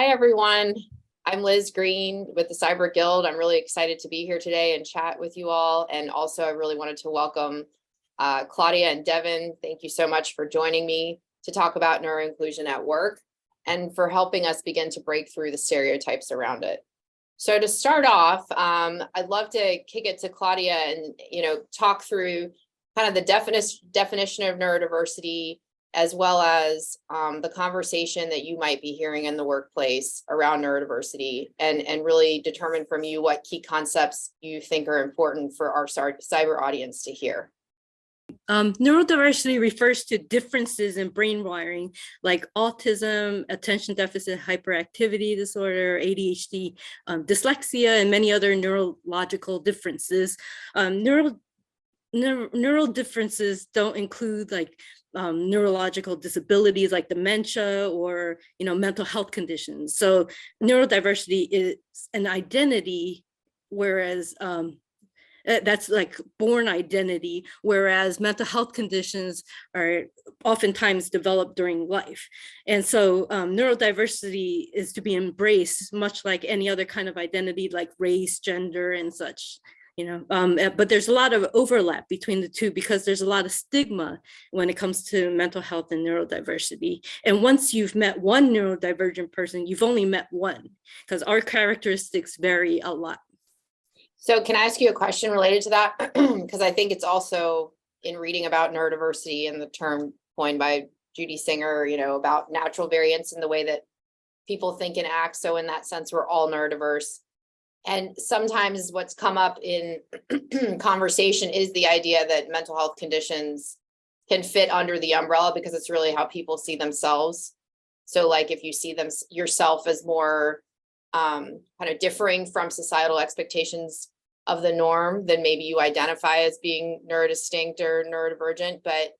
everyone. I'm Liz Green with the Cyber Guild. I'm really excited to be here today and chat with you all. And also, I really wanted to welcome Claudia and Devin. Thank you so much for joining me to talk about neuroinclusion at work and for helping us begin to break through the stereotypes around it. So to start off, I'd love to kick it to Claudia and talk through kind of the definition of neurodiversity, as well as the conversation that you might be hearing in the workplace around neurodiversity, and really determine from you what key concepts you think are important for our cyber audience to hear. Neurodiversity refers to differences in brain wiring like autism, attention deficit hyperactivity disorder, ADHD, dyslexia, and many other neurological differences. Neural differences don't include like neurological disabilities like dementia or mental health conditions. So neurodiversity is an identity, whereas that's like born identity, whereas mental health conditions are oftentimes developed during life. And so neurodiversity is to be embraced much like any other kind of identity like race, gender, and such. But there's a lot of overlap between the two because there's a lot of stigma when it comes to mental health and neurodiversity. And once you've met one neurodivergent person, you've only met one, because our characteristics vary a lot. So can I ask you a question related to that? Because I think it's also in reading about neurodiversity and the term coined by Judy Singer, about natural variance in the way that people think and act. So in that sense, we're all neurodiverse. And sometimes what's come up in conversation is the idea that mental health conditions can fit under the umbrella because it's really how people see themselves. So like if you see yourself as more kind of differing from societal expectations of the norm, then maybe you identify as being neurodistinct or neurodivergent. But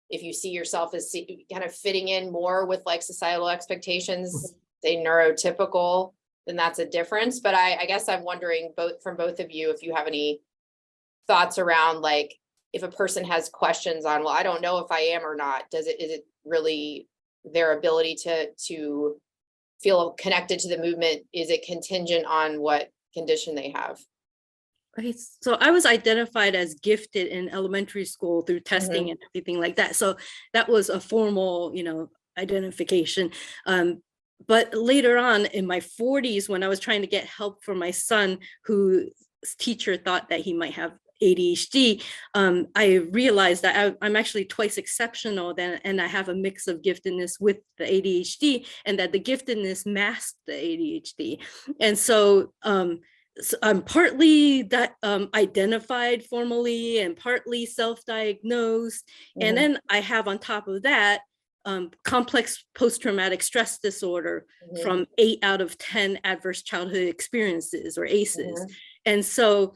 if you see yourself as kind of fitting in more with like societal expectations, say neurotypical, then that's a difference. But I guess I'm wondering from both of you, if you have any thoughts around like, if a person has questions on, well, I don't know if I am or not, is it really their ability to feel connected to the movement? Is it contingent on what condition they have? Right. So I was identified as gifted in elementary school through testing and everything like that. So that was a formal, identification. But later on in my 40s, when I was trying to get help for my son, whose teacher thought that he might have ADHD, I realized that I'm actually twice exceptional, and I have a mix of giftedness with the ADHD, and that the giftedness masked the ADHD. And so I'm partly identified formally and partly self-diagnosed. And then I have on top of that, complex post-traumatic stress disorder from 8 out of 10 adverse childhood experiences, or ACEs. And so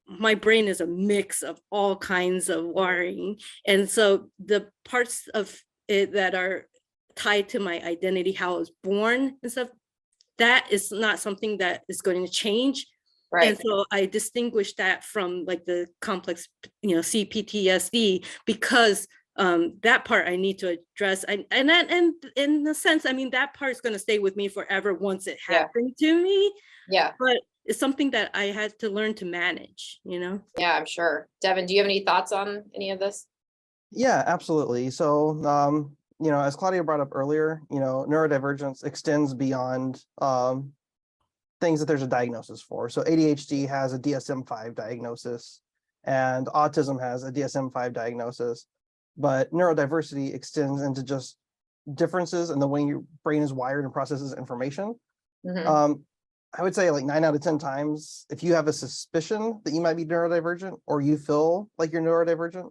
my brain is a mix of all kinds of wiring. And so the parts of it that are tied to my identity, how I was born and stuff, that is not something that is going to change. Right. And so I distinguish that from like the complex, CPTSD, because that part I need to address. And in a sense, I mean, that part is going to stay with me forever once it happened to me. Yeah. But it's something that I had to learn to manage, Yeah, I'm sure. Devin, do you have any thoughts on any of this? Yeah, absolutely. So, as Claudia brought up earlier, neurodivergence extends beyond things that there's a diagnosis for. So ADHD has a DSM-5 diagnosis, and autism has a DSM-5 diagnosis. But neurodiversity extends into just differences in the way your brain is wired and processes information. I would say like 9 out of 10 times, if you have a suspicion that you might be neurodivergent or you feel like you're neurodivergent,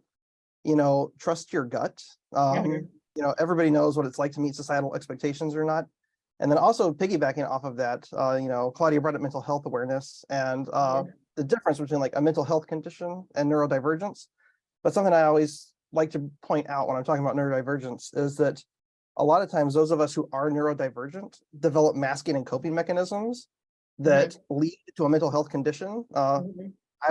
trust your gut. Everybody knows what it's like to meet societal expectations or not. And then also piggybacking off of that, Claudia brought up mental health awareness and the difference between like a mental health condition and neurodivergence. But something I always like to point out when I'm talking about neurodivergence is that a lot of times those of us who are neurodivergent develop masking and coping mechanisms that lead to a mental health condition. I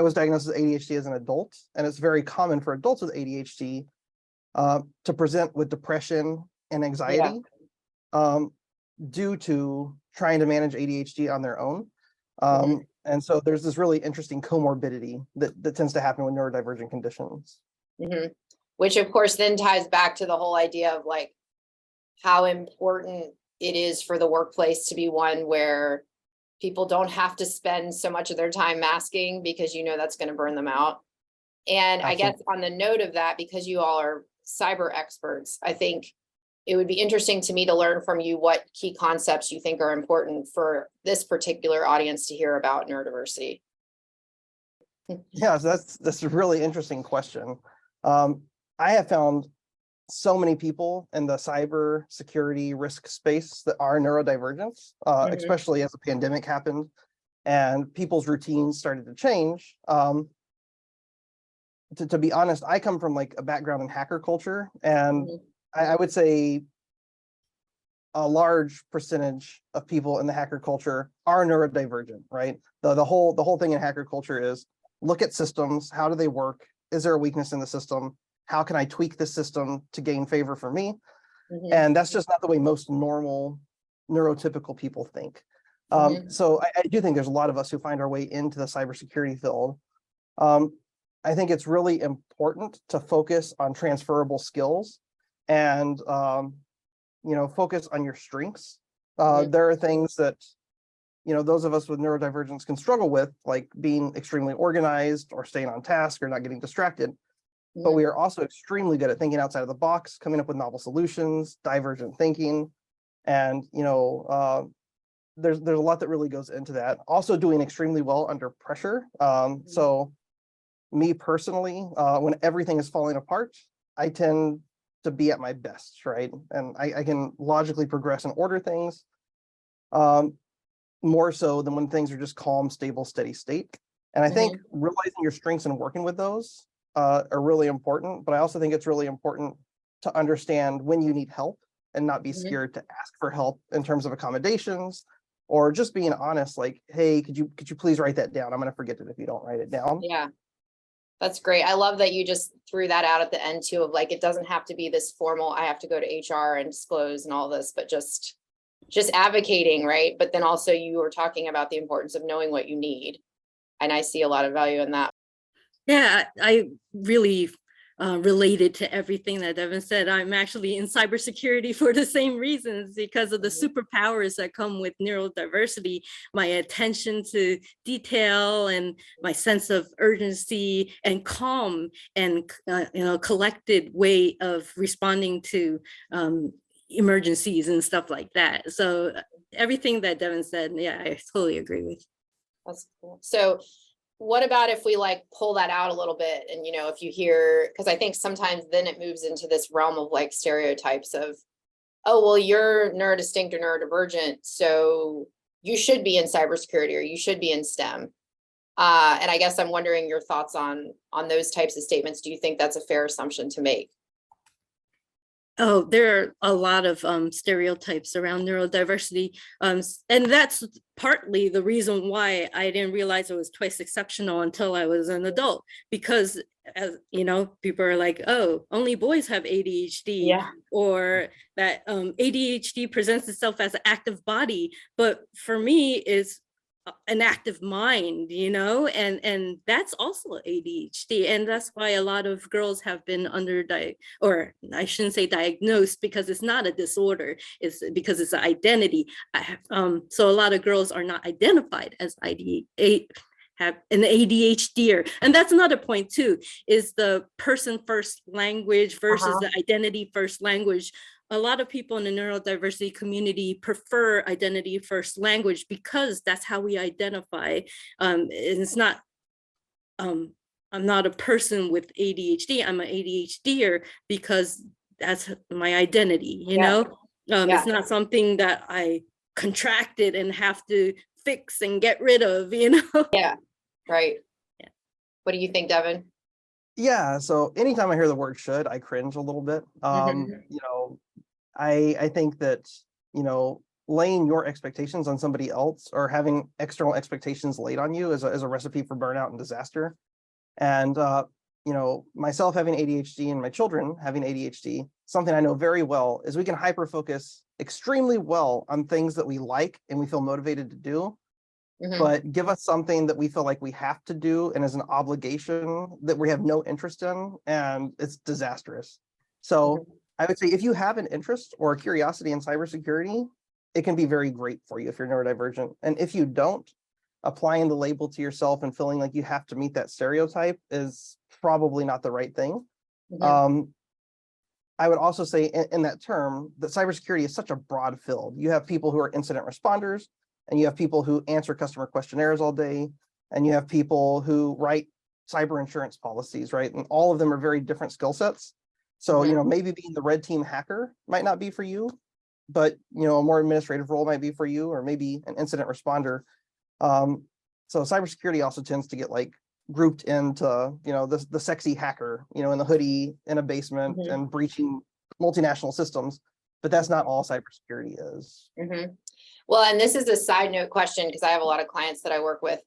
was diagnosed with ADHD as an adult, and it's very common for adults with ADHD to present with depression and anxiety. due to trying to manage ADHD on their own. Mhm. And so there's this really interesting comorbidity that tends to happen with neurodivergent conditions. Mhm. Which of course then ties back to the whole idea of like how important it is for the workplace to be one where people don't have to spend so much of their time masking because you know that's going to burn them out. And I guess Absolutely. on the note of that, because you all are cyber experts, I think it would be interesting to me to learn from you what key concepts you think are important for this particular audience to hear about neurodiversity. Yeah, so that's a really interesting question. I have found so many people in the cyber security risk space that are neurodivergent, Mhm. especially as the pandemic happened and people's routines started to change. To be honest, I come from like a background in hacker culture, and Mhm. I would say a large percentage of people in the hacker culture are neurodivergent, right? The whole thing in hacker culture is look at systems, how do they work? Is there a weakness in the system? How can I tweak the system to gain favor for me? Mhm. And that's just not the way most normal neurotypical people think. Mhm. So I do think there's a lot of us who find our way into the cybersecurity field. Um, I think it's really important to focus on transferable skills and focus on your strengths. Mhm. There are things that those of us with neurodivergence can struggle with, like being extremely organized or staying on task or not getting distracted. But Mhm. we are also extremely good at thinking outside of the box, coming up with novel solutions, divergent thinking, and there's a lot that really goes into that. Also, doing extremely well under pressure. Mhm. So me personally, when everything is falling apart, I tend to be at my best, right? And I can logically progress and order things, um, more so than when things are just calm, stable, steady state. And I think Mhm. realizing your strengths and working with those are really important. But I also think it's really important to understand when you need help and not be Mhm. scared to ask for help in terms of accommodations, or just being honest, like, hey, could you please write that down? I'm going to forget it if you don't write it down. Yeah. That's great. I love that you just threw that out at the end too, of like, it doesn't have to be this formal, I have to go to HR and disclose and all this, but just advocating, right? But then also you were talking about the importance of knowing what you need. And I see a lot of value in that. Yeah, I really related to everything that Devin said. I'm actually in cybersecurity for the same reasons, because of the Mhm. superpowers that come with neurodiversity, my attention to detail and my sense of urgency and calm and collected way of responding to emergencies and stuff like that. So everything that Devin said, yeah, I totally agree with. That's cool. So what about if we like pull that out a little bit and if you hear, because I think sometimes then it moves into this realm of like stereotypes of, oh, well, you're neurodistinct or neurodivergent, so you should be in cybersecurity or you should be in STEM. And I guess I'm wondering your thoughts on those types of statements. Do you think that's a fair assumption to make? Oh, there are a lot of stereotypes around neurodiversity. And that's partly the reason why I didn't realize it was twice exceptional until I was an adult, because as you know, people are like, oh, only boys have ADHD, Yeah. or that ADHD presents itself as an active body. But for me, it's an active mind, and that's also ADHD. And that's why a lot of girls have been or I shouldn't say diagnosed, because it's not a disorder, it's because it's an identity. So a lot of girls are not identified as have an ADHDer. And that's another point too, is the person first language versus Uh-huh. the identity first language. A lot of people in the neurodiversity community prefer identity first language because that's how we identify. And it's not, I'm not a person with ADHD, I'm an ADHDer because that's my identity, Yeah. It's Yeah. not something that I contracted and have to fix and get rid of, Yeah. Right. Yeah. What do you think, Devin? Yeah, so anytime I hear the word should, I cringe a little bit. Mhm. I think that, laying your expectations on somebody else or having external expectations laid on you is a recipe for burnout and disaster. And myself having ADHD and my children having ADHD, something I know very well is we can hyper focus extremely well on things that we like and we feel motivated to do, but give us something that we feel like we have to do and is an obligation that we have no interest in, and it's disastrous. So I would say if you have an interest or a curiosity in cybersecurity, it can be very great for you if you're neurodivergent. And if you don't, applying the label to yourself and feeling like you have to meet that stereotype is probably not the right thing. I would also say in that term that cybersecurity is such a broad field. You have people who are incident responders, and you have people who answer customer questionnaires all day, and you have people who write cyber insurance policies, right? And all of them are very different skill sets. So, maybe being the red team hacker might not be for you, but, a more administrative role might be for you, or maybe an incident responder. So cybersecurity also tends to get like grouped into, the sexy hacker, in the hoodie in a basement and breaching multinational systems, but that's not all cybersecurity is. Well, and this is a side note question, because I have a lot of clients that I work with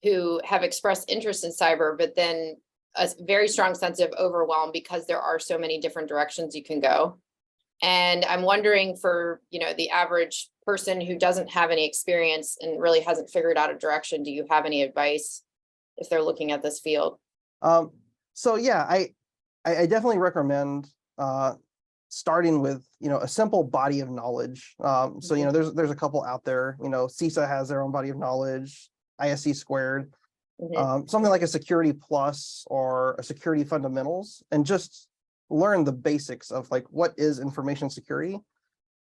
who have expressed interest in cyber, but then a very strong sense of overwhelm because there are so many different directions you can go. And I'm wondering for, the average person who doesn't have any experience and really hasn't figured out a direction, do you have any advice if they're looking at this field? So yeah, I definitely recommend starting with, a simple body of knowledge. So, there's a couple out there, CISA has their own body of knowledge, ISC squared, something like a Security Plus or a Security Fundamentals, and just learn the basics of like, what is information security?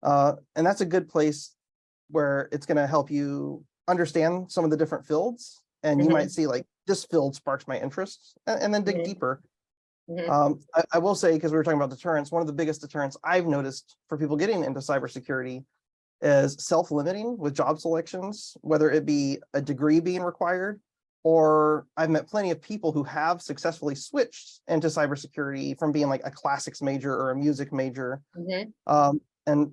And that's a good place where it's going to help you understand some of the different fields. And you might see like, this field sparks my interest, and then dig deeper. I will say, because we were talking about deterrence, one of the biggest deterrents I've noticed for people getting into cybersecurity is self-limiting with job selections, whether it be a degree being required, or I've met plenty of people who have successfully switched into cybersecurity from being like a classics major or a music major. And,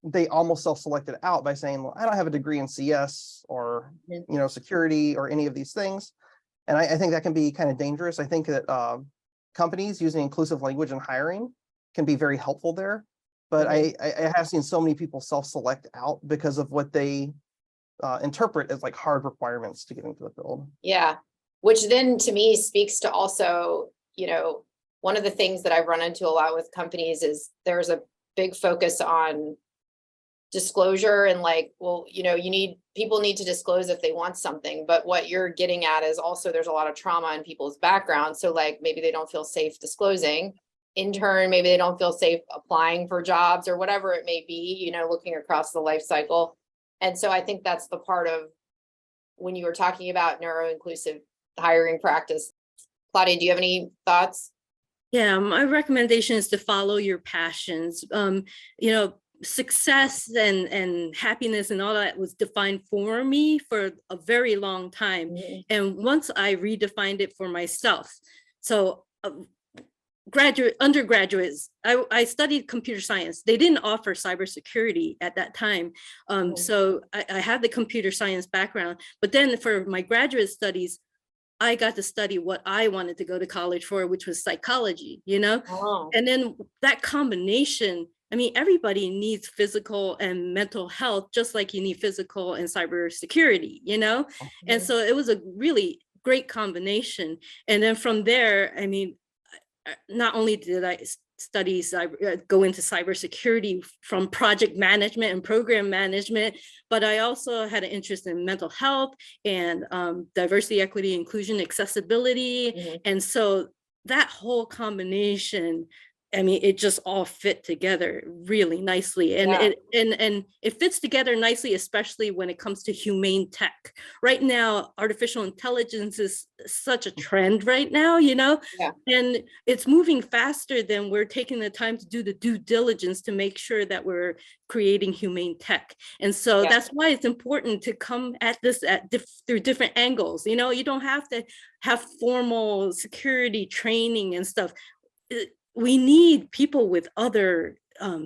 they almost self-selected out by saying, well, I don't have a degree in CS or, security or any of these things. And I think that can be kind of dangerous. I think that companies using inclusive language in hiring can be very helpful there. But I have seen so many people self-select out because of what they interpret as like hard requirements to get into the field. Yeah, which then to me speaks to also, one of the things that I've run into a lot with companies is there's a big focus on disclosure and like, well, people need to disclose if they want something, but what you're getting at is also there's a lot of trauma in people's background. So like maybe they don't feel safe disclosing. In turn, maybe they don't feel safe applying for jobs or whatever it may be, looking across the life cycle. And so I think that's the part of when you were talking about neuro-inclusive hiring practice. Claudia, do you have any thoughts? Yeah, my recommendation is to follow your passions. Success and happiness and all that was defined for me for a very long time. And once I redefined it for myself, so undergraduates, I studied computer science. They didn't offer cybersecurity at that time. So I had the computer science background, but then for my graduate studies, I got to study what I wanted to go to college for, which was psychology, And then that combination, everybody needs physical and mental health, just like you need physical and cybersecurity, And so it was a really great combination. And then from there, not only did I study go into cybersecurity from project management and program management, but I also had an interest in mental health and diversity, equity, inclusion, accessibility. And so that whole combination, it just all fit together really nicely. And it fits together nicely, especially when it comes to humane tech. Right now, artificial intelligence is such a trend right now, and it's moving faster than we're taking the time to do the due diligence to make sure that we're creating humane tech. And so that's why it's important to come at this through different angles. You don't have to have formal security training and stuff. We need people with other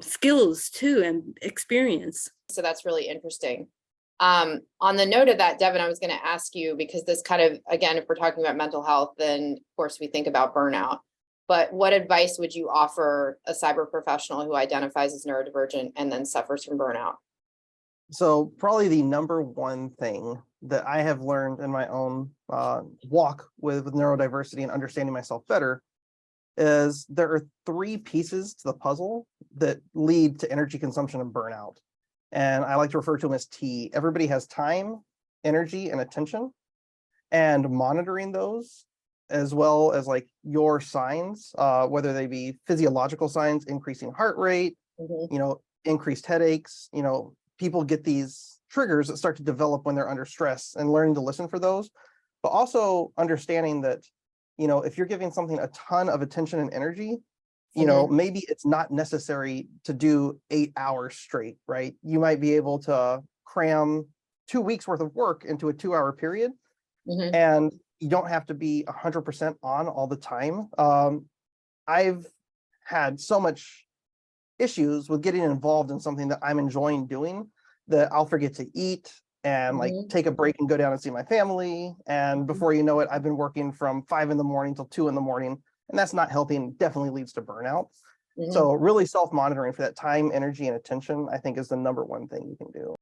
skills too and experience. So that's really interesting. On the note of that, Devin, I was going to ask you, because this kind of, again, if we're talking about mental health, then of course we think about burnout. But what advice would you offer a cyber professional who identifies as neurodivergent and then suffers from burnout? So probably the number one thing that I have learned in my own walk with neurodiversity and understanding myself better is there are three pieces to the puzzle that lead to energy consumption and burnout. And I like to refer to them as T. Everybody has time, energy, and attention, and monitoring those, as well as like your signs, whether they be physiological signs, increasing heart rate, increased headaches, people get these triggers that start to develop when they're under stress, and learning to listen for those, but also understanding that, if you're giving something a ton of attention and energy, maybe it's not necessary to do 8 hours straight, right? You might be able to cram 2 weeks worth of work into a 2-hour period, and you don't have to be 100% on all the time. I've had so much issues with getting involved in something that I'm enjoying doing that I'll forget to eat and like take a break and go down and see my family. And before you know it, I've been working from 5 a.m. till 2 a.m. And that's not healthy and definitely leads to burnout. So really self-monitoring for that time, energy, and attention, I think is the number one thing you can do.